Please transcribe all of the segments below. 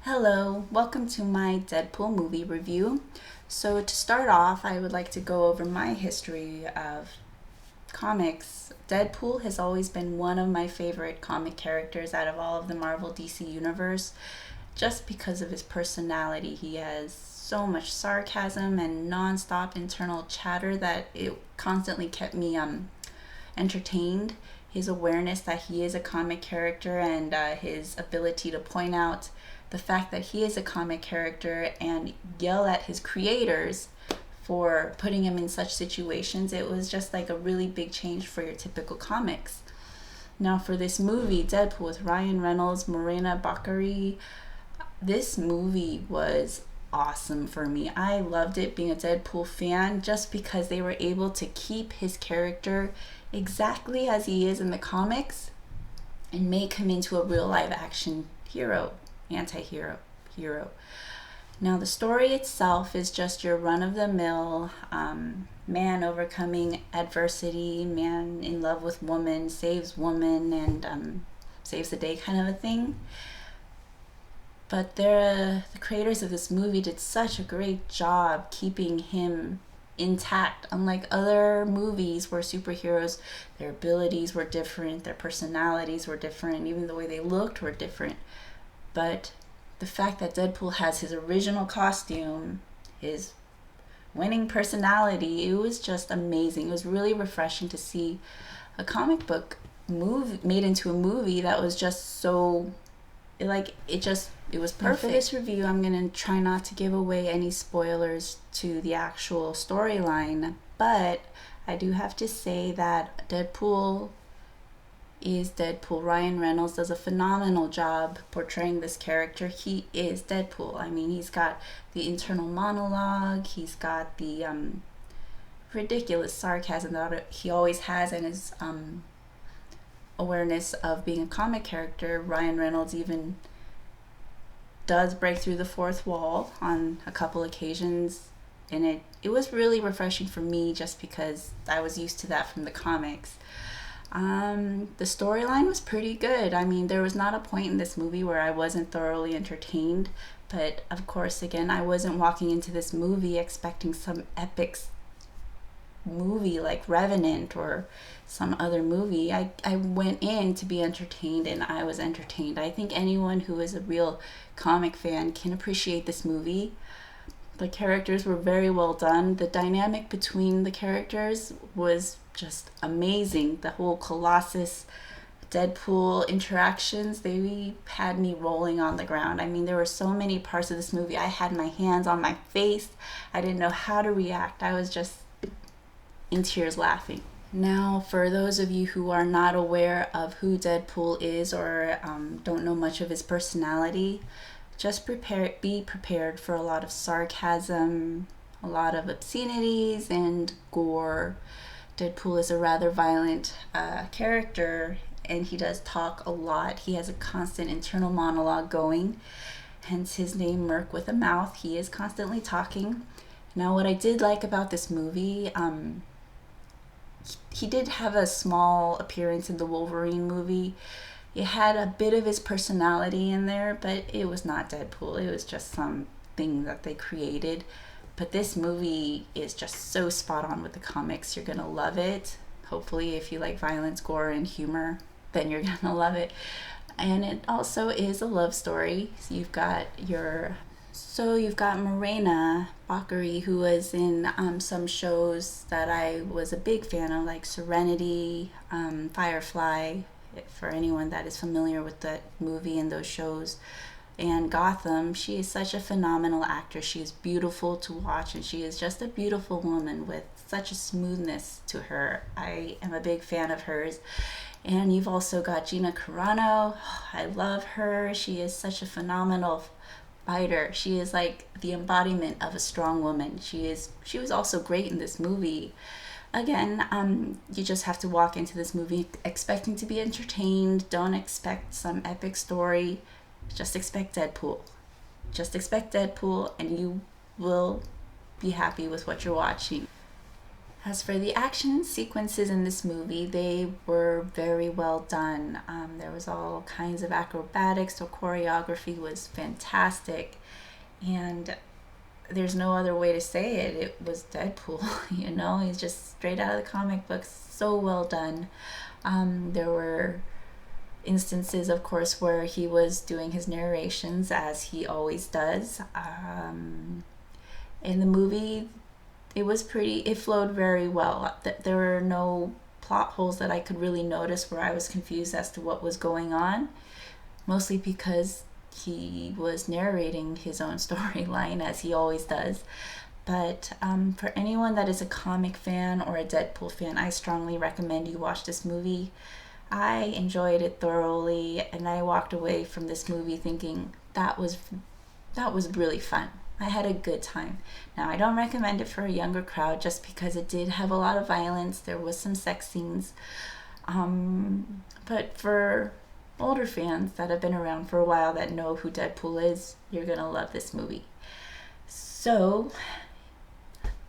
Hello, welcome to my Deadpool movie review. So, to start off, I would like to go over my history of comics. Deadpool has always been one of my favorite comic characters out of all of the Marvel DC universe, just because of his personality. He has so much sarcasm and non-stop internal chatter that it constantly kept me entertained. His awareness that he is a comic character and his ability to point out the fact that he is a comic character and yell at his creators for putting him in such situations, it was just like a really big change for your typical comics. Now, for this movie, Deadpool with Ryan Reynolds, Morena Baccarin, this movie was awesome for me. I loved it being a Deadpool fan just because they were able to keep his character exactly as he is in the comics and make him into a real live action hero, anti-hero, hero. Now, the story itself is just your run-of-the-mill man overcoming adversity, man in love with woman, and saves the day kind of a thing. But the creators of this movie did such a great job keeping him intact. Unlike other movies where superheroes, their abilities were different, their personalities were different, even the way they looked were different. But the fact that Deadpool has his original costume, his winning personality, it was just amazing. It was really refreshing to see a comic book made into a movie that was just so it was perfect. Now, for this review, I'm going to try not to give away any spoilers to the actual storyline, but I do have to say that Deadpool is Deadpool. Ryan Reynolds does a phenomenal job portraying this character. He is Deadpool. I mean, he's got the internal monologue, he's got the ridiculous sarcasm that he always has, and his awareness of being a comic character. Ryan Reynolds even does break through the fourth wall on a couple occasions, and it was really refreshing for me just because I was used to that from the comics. The storyline was pretty good. I mean, there was not a point in this movie where I wasn't thoroughly entertained, but of course, again, I wasn't walking into this movie expecting some epic movie like Revenant or some other movie. I went in to be entertained, and I was entertained. I think anyone who is a real comic fan can appreciate this movie. The characters were very well done. The dynamic between the characters was just amazing. The whole Colossus Deadpool interactions, they had me rolling on the ground. I mean, there were so many parts of this movie. I had my hands on my face. I didn't know how to react. I was just in tears laughing. Now, for those of you who are not aware of who Deadpool is or don't know much of his personality, just be prepared for a lot of sarcasm, a lot of obscenities, and gore. Deadpool is a rather violent character, and he does talk a lot. He has a constant internal monologue going, hence his name, Merc with a Mouth. He is constantly talking. Now, what I did like about this movie, he did have a small appearance in the Wolverine movie. It had a bit of his personality in there, but it was not Deadpool. It was just something that they created. But this movie is just so spot on with the comics. You're going to love it. Hopefully, if you like violence, gore, and humor, then you're going to love it. And it also is a love story. So you've got Morena Baccarin, who was in some shows that I was a big fan of, like Serenity, Firefly, for anyone that is familiar with that movie and those shows, and Gotham. She is such a phenomenal actress. She is beautiful to watch, and she is just a beautiful woman with such a smoothness to her. I am a big fan of hers. And you've also got Gina Carano. I love her. She is such a phenomenal fighter. She is like the embodiment of a strong woman. She was also great in this movie. Again, you just have to walk into this movie expecting to be entertained. Don't expect some epic story. Just expect Deadpool. Just expect Deadpool, and you will be happy with what you're watching. As for the action sequences in this movie, they were very well done. There was all kinds of acrobatics, so choreography was fantastic, and there's no other way to say it. It was Deadpool, he's just straight out of the comic books, so well done. There were instances, of course, where he was doing his narrations as he always does. In the movie, it flowed very well. There were no plot holes that I could really notice where I was confused as to what was going on, mostly because he was narrating his own storyline as he always does. But for anyone that is a comic fan or a Deadpool fan, I strongly recommend you watch this movie. I enjoyed it thoroughly, and I walked away from this movie thinking that was really fun. I had a good time. Now, I don't recommend it for a younger crowd just because it did have a lot of violence. There was some sex scenes. But for older fans that have been around for a while that know who Deadpool is, you're going to love this movie. So,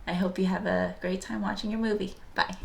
I hope you have a great time watching your movie. Bye.